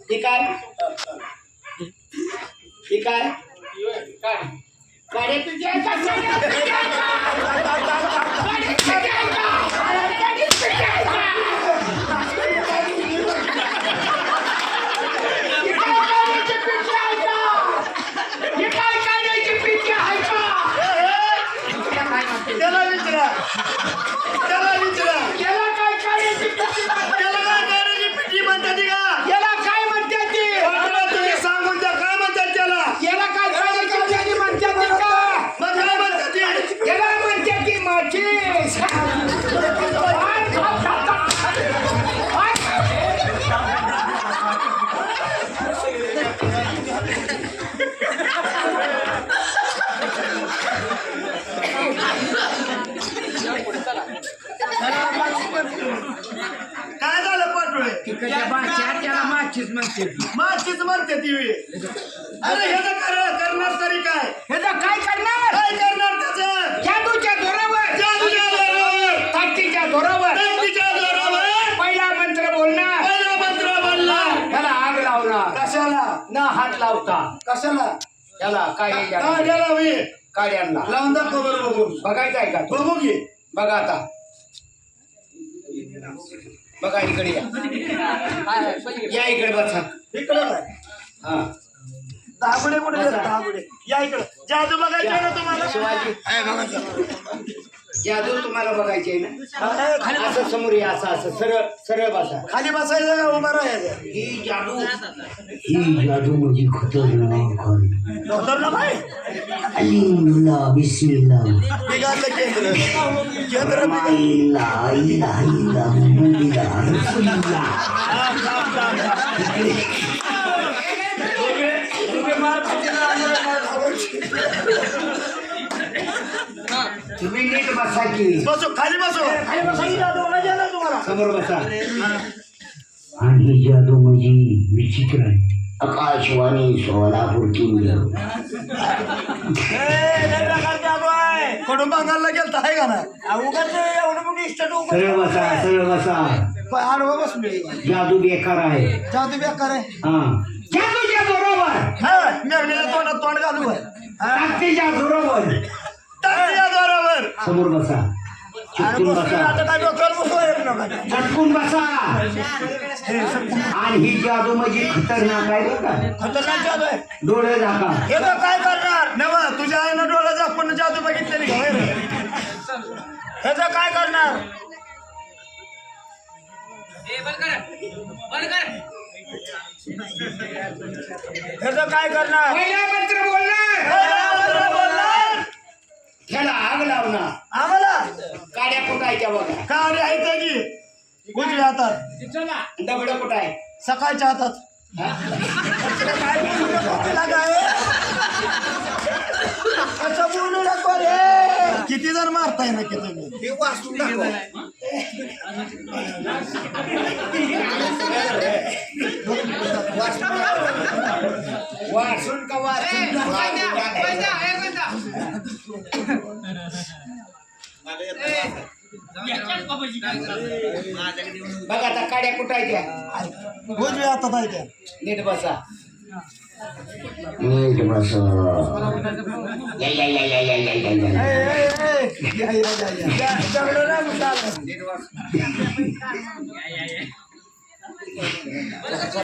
ठीक आहे ठीक आहे गाडी तुझी आहे का? गाडी तुझी आहे का? गाडी तुझी आहे का? त्याला विचारा त्याला विचारा याला काय काढायची त्याला काय करायची पिठी म्हणतात का? याला काय म्हणतात ते? पाटला तुम्ही सांगून द्या काय म्हणतात त्याला? याला काय काढायची म्हणतात का? मग काय म्हणतात ते? याला म्हणतात की माचीस. काय झालं पाटोळे? तिकडच्या भाषेत त्याला माचीस म्हणते. माचीच म्हणते ती वेळ. अरे हे करणार तरी काय? ह्याला काय करणार? काय करणार त्याचं? जादूच्या जोरावर, जादूच्या जोरावर, ताकदीच्या जोरावर, ताकदीच्या जोरावर पहिला मंत्र बोलणार, पहिला मंत्र बोलला. त्याला आग लावणार, कशाला? न हात लावता कशाला? त्याला काय काड्या द्यायला हवी? काड्यांना लावून दाखव बरं बघून. बघायचं आहे का? बघू की. बघा आता, बघा इकडे या. या इकडे बसा. इकडं काय? हा दहागुडे कुठे गेले? दहागुडे या इकडं. जादू बघायची आहे ना तुम्हाला? शिवाजी आहे बघायचं. जादू तुम्हाला बघायची आहे ना? असं समोर या, असं असं सरळ सरळ बसा. खाली बसायचं का उभं राहायचं? ही जादू म्हणजे खतरनाक आहे. डॉक्टरला नाही अलिमुल्ला बिस्मिल्ला बिघाडलं केंद्र केंद्र माईला इला इला मुल्ला रसुल्ला तुम्ही नीट बसा की. बसो खाली बसो. खाली बसायची जादू बघायची आहे ना तुम्हाला? समोर बसा. आणि ही जादू म्हणजे विचित्र आहे. आकाशवाणी सोलापूर केंद्र जादू आहे. कडून बंगालला गेलता आहे का ना? उगाच एवढं मोठी इष्ट सरळ बसा सरळ बसा. आडवा बसलो. जादू बेकार आहे. जादू बेकार आहे. हा जादूच्या जोरावर, हा मेवणीला तोंडात तोंड घालू आहे. ताकदीच्या जोरावर, टाकल्या जोरावर. समोर बसा. चटकून बसा. आता काय डोक्यावर बसू आहे नका. झटकून बसा. आणि ही जादू म्हणजे खतरनाक आहे बरं का. खतरनाक जादू आहे. डोळे झाका. हे बघ काय करणार नवा तुझ्या आईनं डोळा झाकून जादू बघितलेली का? ह्याचं काय करणार? ह्याचं काय करणार? पहिला मंत्र बोलणार, बोलणार त्याला आग लावणार, आम्हाला काड्या कुटायच्या बघा. काय आहे त्याची उजव्या हातात दगड कुठाय? सकाळच्या हातात. काय बोलू नको तिला काय? कसं बोलू नको रे? किती जण मारताय ना की तुम्ही? वाचून दाखव. वाचून का वाचून बघा आता काड्या कुटायच्या. उजव्या हातात आहे त्या. नीट बसा. नीट बसा. या या या या या या या या. दगड नाही मुताला. नीट बसा.